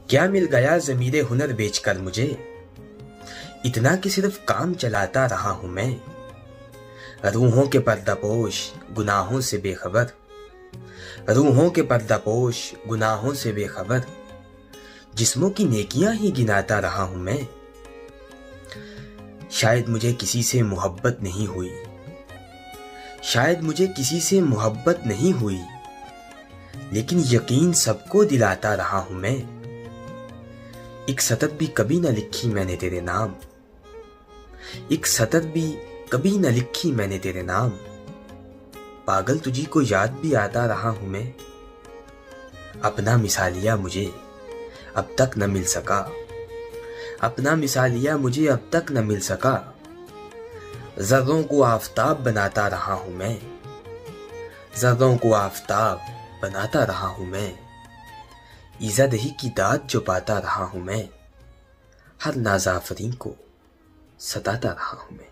क्या मिल गया ज़मीरे हुनर बेचकर मुझे, इतना कि सिर्फ काम चलाता रहा हूं मैं। रूहों के पर्दापोश गुनाहों से बेखबर, रूहों के पर्दापोश गुनाहों से बेखबर, जिस्मों की नेकियां ही गिनाता रहा हूं मैं। शायद मुझे किसी से मोहब्बत नहीं हुई, शायद मुझे किसी से मोहब्बत नहीं हुई, लेकिन यकीन सबको दिलाता रहा हूं मैं। एक सतत भी कभी न लिखी मैंने तेरे नाम, एक सतत भी कभी न लिखी मैंने तेरे नाम। पागल तुझी को याद भी आता रहा हूं मैं। अपना मिसालिया मुझे अब तक न मिल सका, अपना मिसालिया मुझे अब तक न मिल सका। ज़र्रों को आफताब बनाता रहा हूं मैं, ज़र्रों को आफताब बनाता रहा हूं मैं। ईज़ादही की दाद जो पाता रहा हूं मैं, हर नाज़ाफ़रीन को सताता रहा हूं मैं।